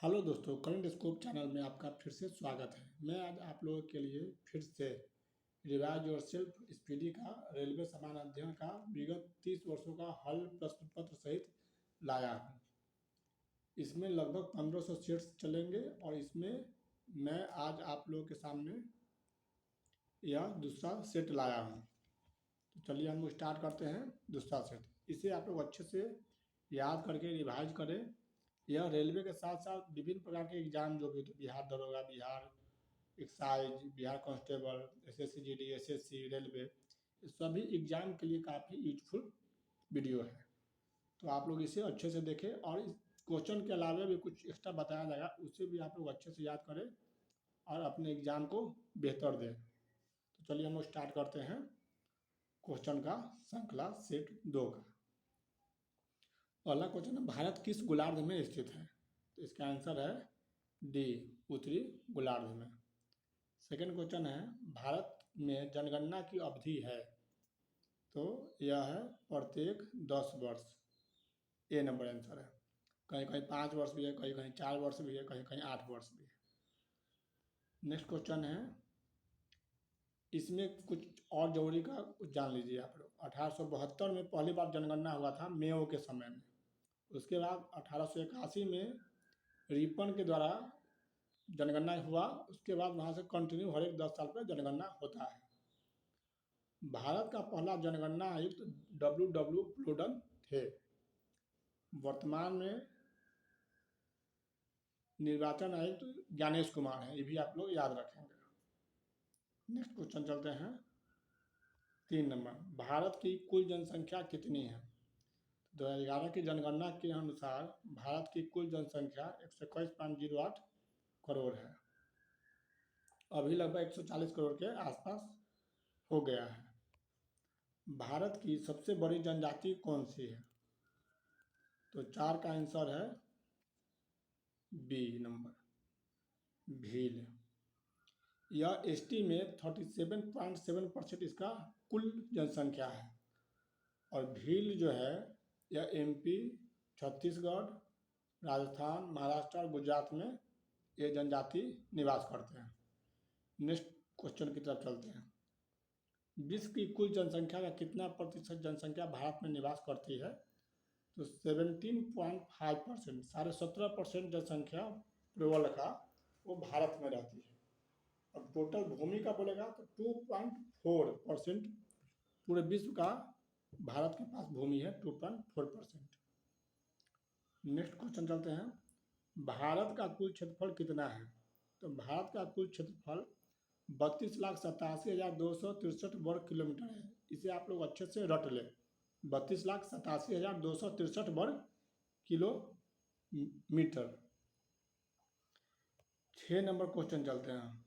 Hello दोस्तों, current scope channel में आपका फिर से स्वागत है। मैं आज आप लोगों के लिए फिर से रिवाइज योर सेल्फ स्पीडी का रेलवे समान अध्ययन का विगत 30 वर्षों का हल प्रश्न पत्र सहित लाया हूँ। इसमें लगभग 1500 सेट्स चलेंगे और इसमें मैं आज आप लोगों के सामने यह दूसरा सेट लाया हूँ। तो चलिए हम स्टार्ट करते हैं दूसरा सेट। इसे आप लोग अच्छे से याद करके रिवाइज करें। यह रेलवे के साथ साथ विभिन्न प्रकार के एग्जाम जो भी होते, बिहार दरोगा, Bihar excise, Bihar constable, SSC GD, SSC, railway, सभी एग्जाम के लिए काफ़ी यूजफुल वीडियो है। तो आप लोग इसे अच्छे से देखें और इस क्वेश्चन के अलावा भी कुछ एक्स्ट्रा बताया जाएगा, उसे भी आप लोग अच्छे से याद करें और अपने एग्जाम को बेहतर दें। तो चलिए हम स्टार्ट करते हैं क्वेश्चन का श्रृंखला सेट 2 का। पहला क्वेश्चन है, भारत किस गोलार्ध में स्थित है? तो इसका आंसर है डी, उत्तरी गोलार्ध में। सेकंड क्वेश्चन है, भारत में जनगणना की अवधि है? तो यह है प्रत्येक 10 वर्ष। ए नंबर आंसर है। कहीं कहीं 5 वर्ष भी है, कहीं कहीं 4 वर्ष भी है, कहीं कहीं 8 वर्ष भी है। नेक्स्ट क्वेश्चन है, इसमें कुछ और जरूरी का कुछ जान लीजिए आप लोग। 1872 में पहली बार जनगणना हुआ था मेयो के समय में। उसके बाद 1881 में रिपन के द्वारा जनगणना हुआ। उसके बाद वहाँ से कंटिन्यू हर एक 10 साल पर जनगणना होता है। भारत का पहला जनगणना आयुक्त डब्ल्यू प्लूटन थे। वर्तमान में निर्वाचन आयुक्त ज्ञानेश कुमार हैं, ये भी आप लोग याद रखेंगे। नेक्स्ट क्वेश्चन चलते हैं 3 नंबर, भारत की कुल जनसंख्या कितनी है? 2011 की जनगणना के अनुसार भारत की कुल जनसंख्या 121.08 करोड़ है। अभी लगभग 140 करोड़ के आसपास हो गया है। भारत की सबसे बड़ी जनजाति कौन सी है? तो 4 का आंसर है बी नंबर, भील। यह एसटी में 37.7% इसका कुल जनसंख्या है। और भील जो है यह एमपी, छत्तीसगढ़, राजस्थान, महाराष्ट्र और गुजरात में ये जनजाति निवास करते हैं। नेक्स्ट क्वेश्चन की तरफ चलते हैं। विश्व की कुल जनसंख्या का कितना प्रतिशत जनसंख्या भारत में निवास करती है? तो 17.5%, 17.5% जनसंख्या प्रबल का वो भारत में रहती है। अब टोटल भूमि का बोलेगा तो 2.4% पूरे विश्व का भारत के पास भूमि है, 2.4%। नेक्स्ट क्वेश्चन चलते हैं, भारत का कुल क्षेत्रफल कितना है? तो भारत का कुल क्षेत्रफल 32,87,263 वर्ग किलोमीटर है। इसे आप लोग अच्छे से रट लें, 32,87,263 वर्ग किलोमीटर। 6 नंबर क्वेश्चन चलते हैं,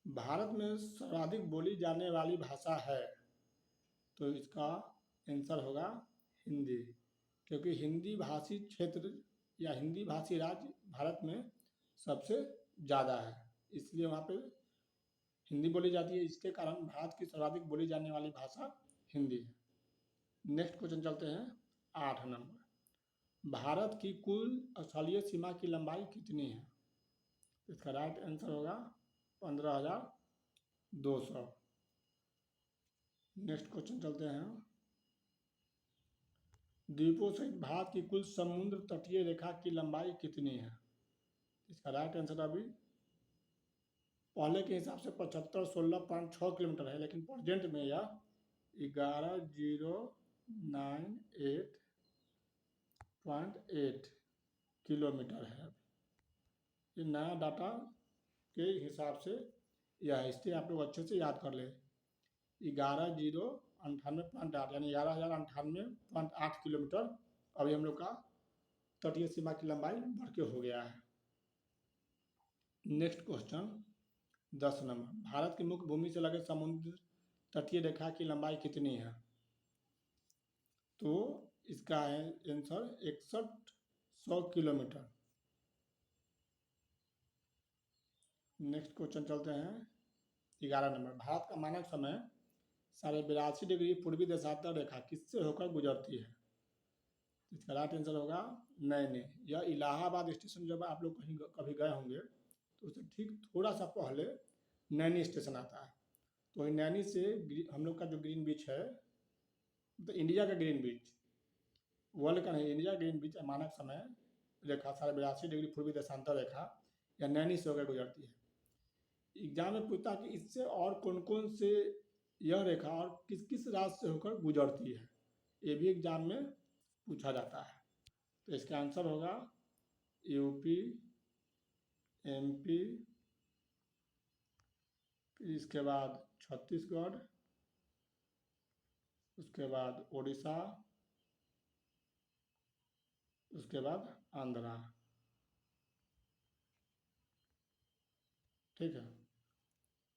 भारत में सर्वाधिक बोली जाने वाली भाषा है? तो इसका आंसर होगा हिंदी, क्योंकि हिंदी भाषी क्षेत्र या हिंदी भाषी राज्य भारत में सबसे ज़्यादा है, इसलिए वहाँ पे हिंदी बोली जाती है। इसके कारण भारत की सर्वाधिक बोली जाने वाली भाषा हिंदी है। नेक्स्ट क्वेश्चन चलते हैं 8 नंबर, भारत की कुल स्थलीय सीमा की लंबाई कितनी है? इसका राइट आंसर होगा 15,200। नेक्स्ट क्वेश्चन चलते हैं, द्वीपों सहित भारत की कुल समुद्र तटीय रेखा की लंबाई कितनी है? इसका राइट आंसर अभी पहले के हिसाब से 7516.6 किलोमीटर है, लेकिन प्रेजेंट में यह 11,098.8 किलोमीटर है। ये नया डाटा के हिसाब से यह है, इसलिए आप लोग अच्छे से याद कर ले। 11,098.8 यानी 11,098.8 किलोमीटर अभी हम लोग का तटीय सीमा की लंबाई बढ़ के हो गया है। नेक्स्ट क्वेश्चन 10 नंबर, भारत की मुख्य भूमि से लगे समुद्र तटीय रेखा की लंबाई कितनी है? तो इसका है आंसर 6100 किलोमीटर। नेक्स्ट क्वेश्चन चलते हैं 11 नंबर, भारत का मानक समय 82.5 डिग्री पूर्वी देशांतर रेखा किससे होकर गुजरती है? इसका राइट आंसर होगा नैनी, यह इलाहाबाद स्टेशन जब आप लोग कहीं कभी गए होंगे तो उससे ठीक थोड़ा सा पहले नैनी स्टेशन आता है। तो नैनी से हम लोग का जो ग्रीन बीच है, तो इंडिया का ग्रीन बीच, वर्ल्ड का नहीं, इंडिया ग्रीन बीच मानक समय रेखा 82.5 डिग्री पूर्वी देशांतर रेखा या नैनी से होकर गुजरती है। एग्जाम में पूछता कि इससे और कौन कौन से यह रेखा और किस किस राज्य से होकर गुजरती है, ये भी एग्जाम में पूछा जाता है। तो इसका आंसर होगा यूपी, एमपी, फिर इसके बाद छत्तीसगढ़, उसके बाद उड़ीसा, उसके बाद आंध्रा। ठीक है,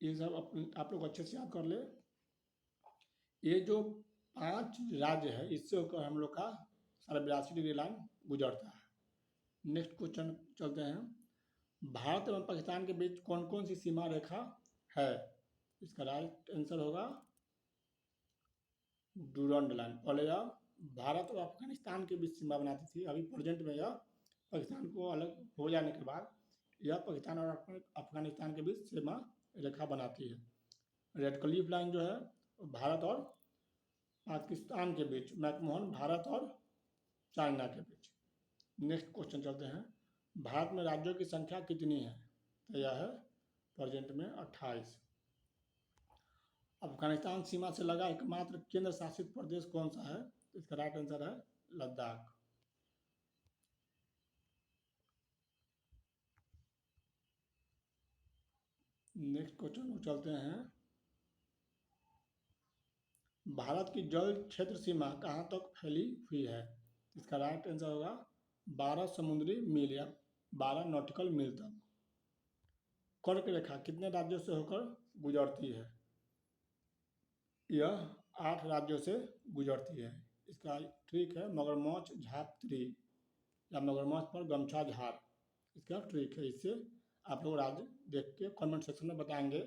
ये सब आप लोग अच्छे से याद कर ले। ये जो 5 राज्य है इससे होकर हम लोग का 82.5 डिग्री लाइन गुजरता है। नेक्स्ट क्वेश्चन चलते हैं, भारत एवं पाकिस्तान के बीच कौन कौन सी सीमा रेखा है? इसका राइट आंसर होगा डूरंड लाइन। पहले यह भारत और अफगानिस्तान के बीच सीमा बनाती थी, अभी प्रेजेंट में यह पाकिस्तान को अलग हो जाने के बाद यह पाकिस्तान और अफगानिस्तान के बीच सीमा रेखा बनाती है। रेड क्लिफ लाइन जो है भारत और पाकिस्तान के बीच, मैकमोहन भारत और चाइना के बीच। नेक्स्ट क्वेश्चन चलते हैं, भारत में राज्यों की संख्या कितनी है? तो यह है प्रेजेंट में 28। अफगानिस्तान सीमा से लगा एकमात्र केंद्र शासित प्रदेश कौन सा है? इसका राइट आंसर है लद्दाख। नेक्स्ट क्वेश्चन को चलते हैं, भारत की जल क्षेत्र सीमा कहाँ तक फैली हुई है? इसका राइट आंसर होगा 12 समुद्री मील या 12 नॉटिकल मील तक। कर्क रेखा कितने राज्यों से होकर गुजरती है? यह 8 राज्यों से गुजरती है। इसका ट्रिक है मगरमच्छ झात्री या मगरमच्छ पर गमछा झार, इसका ट्रिक है। इससे आप लोग राज्य देख के कमेंट सेक्शन में बताएंगे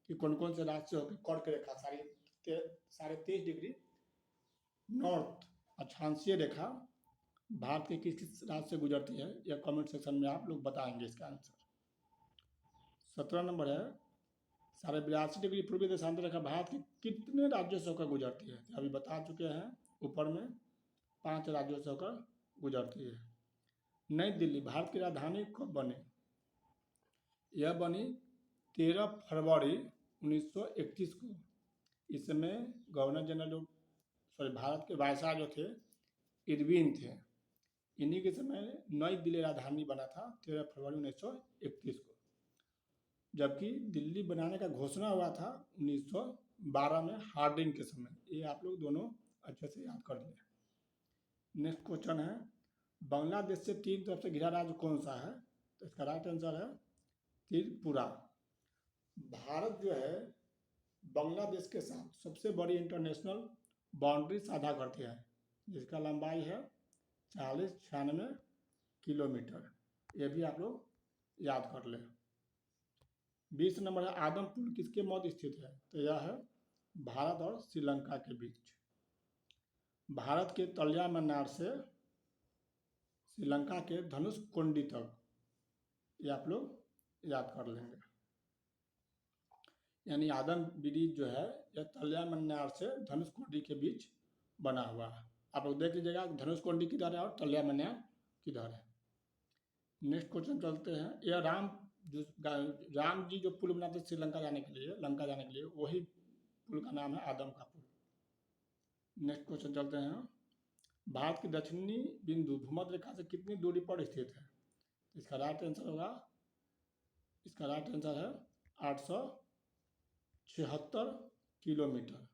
कि कौन कौन से राज्य से होकर कर्क रेखा 23.5 डिग्री नॉर्थ अक्षांशीय रेखा भारत के किस किस राज्य से गुजरती है, यह कमेंट सेक्शन में आप लोग बताएंगे इसका आंसर। 17 नंबर है, 82.5 डिग्री पूर्वी देशांतर रेखा भारत के कितने राज्यों से होकर गुजरती है? अभी बता चुके हैं ऊपर में 5 राज्यों से होकर गुजरती है। नई दिल्ली भारत की राजधानी कब बनी? यह बनी 13 फरवरी 1931 को। इस समय गवर्नर जनरल भारत के वायसराय जो थे इरविन थे, इन्हीं के समय नई दिल्ली राजधानी बना था 13 फरवरी 1931 को, जबकि दिल्ली बनाने का घोषणा हुआ था 1912 में हार्डिंग के समय। ये आप लोग दोनों अच्छे से याद कर लें। नेक्स्ट क्वेश्चन है, बांग्लादेश से 3 तरफ से घिरा राज्य कौन सा है? तो इसका राइट आंसर है त्रिपुरा। भारत जो है बांग्लादेश के साथ सबसे बड़ी इंटरनेशनल बाउंड्री साझा करती है, जिसका लंबाई है 40-96 किलोमीटर। ये भी आप लोग याद कर लें। 20 नंबर है, आदमपुर किसके मध्य स्थित है? तो यह है भारत और श्रीलंका के बीच। भारत के तलिया मन्नार से श्रीलंका के धनुषकोडी तक, ये आप लोग याद कर लेंगे। यानी आदम ब्रिज जो है यह तलिया मन्नार से धनुषकोडी के बीच बना हुआ है। आप लोग देख लीजिएगा धनुषकोडी किधर है और तलिया मन्नार किधर है। नेक्स्ट क्वेश्चन चलते हैं, यह राम जी जो पुल बनाते श्रीलंका जाने के लिए, लंका जाने के लिए, वही पुल का नाम है आदम का पुल। नेक्स्ट क्वेश्चन चलते हैं, भारत की दक्षिणी बिंदु भूमध्य रेखा से कितनी दूरी पर स्थित है? इसका राइट आंसर होगा, इसका राइट आंसर है 876 किलोमीटर।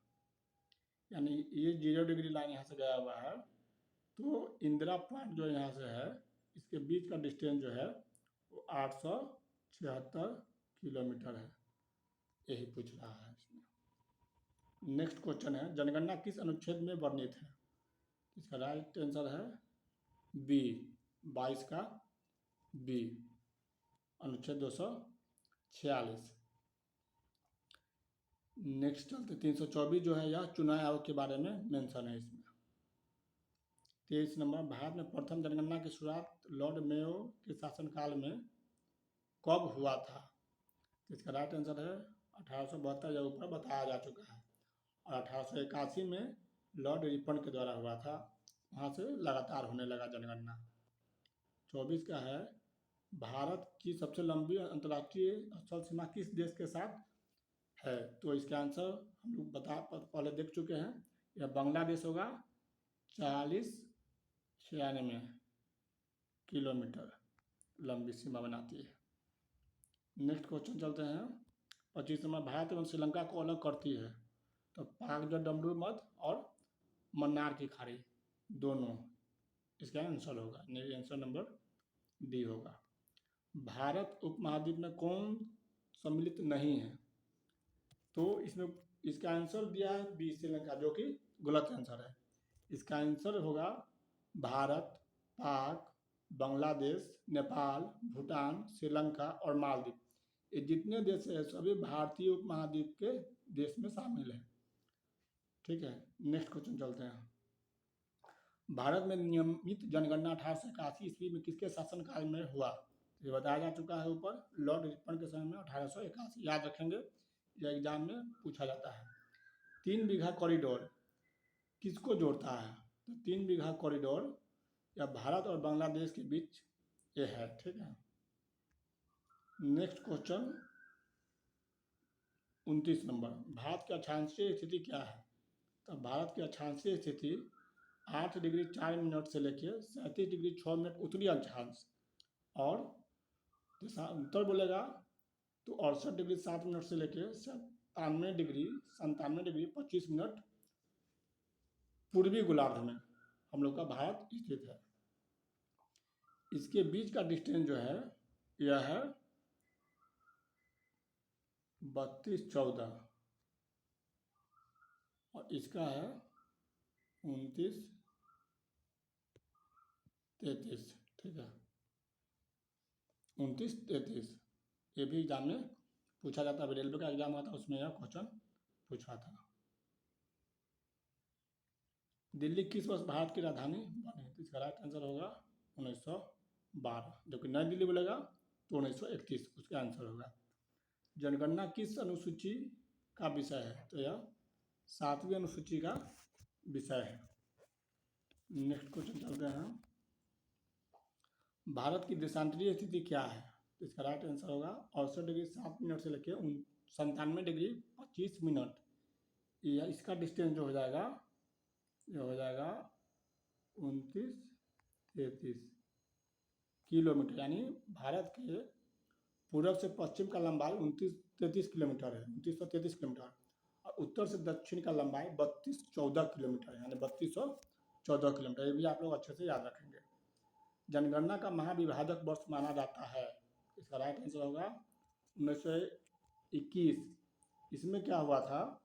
यानी ये 0 डिग्री लाइन यहाँ से गया हुआ है, तो इंदिरा पॉइंट जो यहाँ से है इसके बीच का डिस्टेंस जो है वो 876 किलोमीटर है। यही पूछ रहा है इसमें। नेक्स्ट क्वेश्चन है, जनगणना किस अनुच्छेद में वर्णित है? इसका राइट आंसर है बी, 22 का बी, अनुच्छेद 246। नेक्स्ट चलते 324 जो है यह चुनाव आयोग के बारे में मेंशन है इसमें। 23 नंबर, भारत में प्रथम जनगणना की शुरुआत लॉर्ड मेयो के शासनकाल में कब हुआ था? तो इसका राइट आंसर है 1872, यह ऊपर बताया जा चुका है। और 1881 में लॉर्ड रिपन के द्वारा हुआ था, वहाँ से लगातार होने लगा जनगणना। 24 का है, भारत की सबसे लंबी अंतर्राष्ट्रीय स्थल सीमा किस देश के साथ है? तो इसका आंसर हम लोग पहले देख चुके हैं, यह बांग्लादेश होगा। 4096 किलोमीटर लंबी सीमा बनाती है। नेक्स्ट क्वेश्चन चलते हैं। 25 नंबर, भारत एवं श्रीलंका को अलग करती है? तो पाकजो डमरू मध और मन्नार की खाड़ी दोनों, इसका आंसर होगा, आंसर नंबर डी होगा। भारत उपमहाद्वीप में कौन सम्मिलित नहीं है? तो इसमें इसका आंसर दिया है बी, श्रीलंका, जो कि गलत आंसर है। इसका आंसर होगा भारत, पाक, बांग्लादेश, नेपाल, भूटान, श्रीलंका और मालदीव। ये जितने देश हैं सभी भारतीय उपमहाद्वीप के देश में शामिल है। ठीक है, नेक्स्ट क्वेश्चन चलते हैं। भारत में नियमित जनगणना 1881 ईस्वी में किसके शासनकाल में हुआ? ये बताया जा चुका है ऊपर, लॉर्ड रिपन के समय में 1881, याद रखेंगे, यह एग्जाम में पूछा जाता है। 3 बीघा कॉरिडोर किसको जोड़ता है? तो 3 बीघा कॉरिडोर या भारत और बांग्लादेश के बीच ये है। ठीक है, नेक्स्ट क्वेश्चन 29 नंबर, भारत की अक्षांशीय स्थिति क्या है? तो भारत की अक्षांशीय स्थिति 8 डिग्री 4 मिनट से लेकर 37 डिग्री 6 मिनट उत्तरी अक्षांश, और उत्तर बोलेगा तो 68 डिग्री 7 मिनट से लेकर 97 डिग्री 25 मिनट पूर्वी गोलार्ध में हम लोग का भारत स्थित है। इसके बीच का डिस्टेंस जो है यह है 32-14, और इसका है 29-33। ठीक है, 29-33, ये भी एग्जाम में पूछा जाता है। रेलवे का एग्जाम आता है, उसमें यह क्वेश्चन पूछा था। दिल्ली किस वर्ष भारत की राजधानी बनी? तो इसका राइट आंसर होगा 1912, जबकि नई दिल्ली बोलेगा तो 1931 उसका आंसर होगा। जनगणना किस अनुसूची का विषय है? तो यह 7वीं अनुसूची का विषय है। नेक्स्ट क्वेश्चन चलते हैं। भारत की देशांतरीय स्थिति क्या है? तो इसका राइट आंसर होगा 68 डिग्री 7 मिनट से लेकर 97 डिग्री 25 मिनट। यह इसका डिस्टेंस जो हो जाएगा, यह हो जाएगा 29-33 किलोमीटर, यानी भारत के पूर्व से पश्चिम का लंबाई 29-33 किलोमीटर है, 2933 किलोमीटर, और उत्तर से दक्षिण का लंबाई 3214 किलोमीटर है, यानी 3214 किलोमीटर। ये भी आप लोग अच्छे से याद रखेंगे। जनगणना का महाविभाजक वर्ष माना जाता है? इसका राइट आंसर होगा 1921। इसमें क्या हुआ था,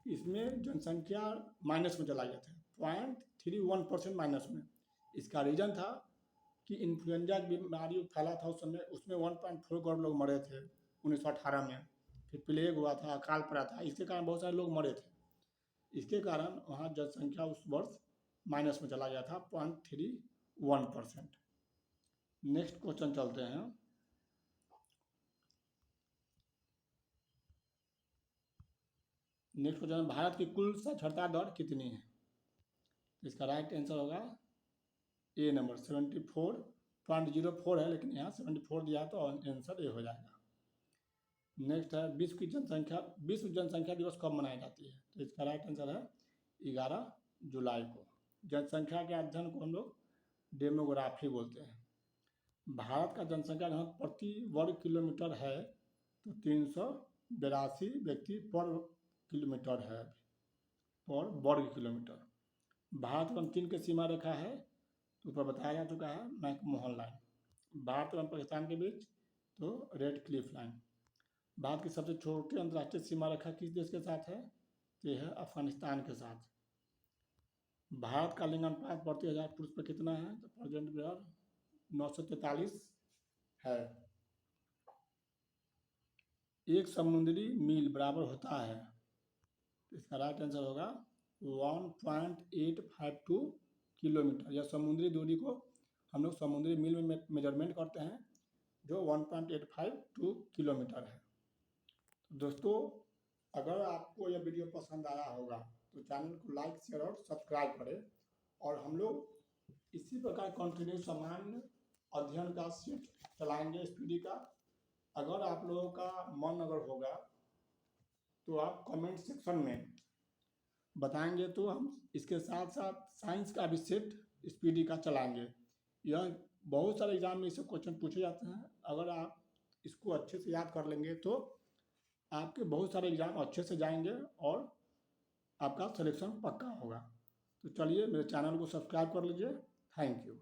इसमें जनसंख्या माइनस में चला गया था, 0.31% माइनस में। इसका रीजन था कि इन्फ्लुएंजा की बीमारी फैला था उस समय, उसमें 1.4 करोड़ लोग मरे थे 1918 में। फिर प्लेग हुआ था, अकाल पड़ा था, इसके कारण बहुत सारे लोग मरे थे। इसके कारण वहाँ जनसंख्या उस वर्ष माइनस में चला गया था 0.31%। नेक्स्ट क्वेश्चन चलते हैं। नेक्स्ट क्वेश्चन, भारत की कुल साक्षरता दर कितनी है? इसका राइट आंसर होगा ए नंबर, 74.04 है, लेकिन यहाँ 74 दिया है तो आंसर ए हो जाएगा। नेक्स्ट है, विश्व जनसंख्या दिवस कब मनाई जाती है? तो इसका राइट आंसर है 11 जुलाई को। जनसंख्या के अध्ययन को हम लोग डेमोग्राफी बोलते हैं। भारत का जनसंख्या घनत्व प्रति वर्ग किलोमीटर है तो 382 व्यक्ति पर किलोमीटर है, पर वर्ग किलोमीटर। भारत एवं चीन की सीमा रेखा है तो ऊपर बताया जा चुका है, मैकमोहन लाइन। भारत एवं पाकिस्तान के बीच तो रेड क्लिफ लाइन। भारत की सबसे छोटी अंतर्राष्ट्रीय सीमा रेखा किस देश के साथ है? तो यह है अफगानिस्तान के साथ। भारत का लिंग अनुपात प्रति 1000 पुरुष पर कितना है? तो प्रेजेंट में 943 है। एक समुद्री मील बराबर होता है? इसका राइट आंसर होगा 1.852 किलोमीटर। या समुद्री दूरी को हम लोग समुद्री मील में मेजरमेंट करते हैं, जो 1.85 टू किलोमीटर है। तो दोस्तों, अगर आपको यह वीडियो पसंद आया होगा तो चैनल को लाइक, शेयर और सब्सक्राइब करें। और हम लोग इसी प्रकार कंटिन्यू सामान्य अध्ययन का सेट चलाएंगे स्पीडी का। अगर आप लोगों का मन अगर होगा तो आप कमेंट सेक्शन में बताएंगे, तो हम इसके साथ साथ साइंस का भी सेट स्पीडी का चलाएंगे। यह बहुत सारे एग्जाम में इससे क्वेश्चन पूछे जाते हैं। अगर आप इसको अच्छे से याद कर लेंगे तो आपके बहुत सारे एग्जाम अच्छे से जाएंगे और आपका सिलेक्शन पक्का होगा। तो चलिए, मेरे चैनल को सब्सक्राइब कर लीजिए। Thank you.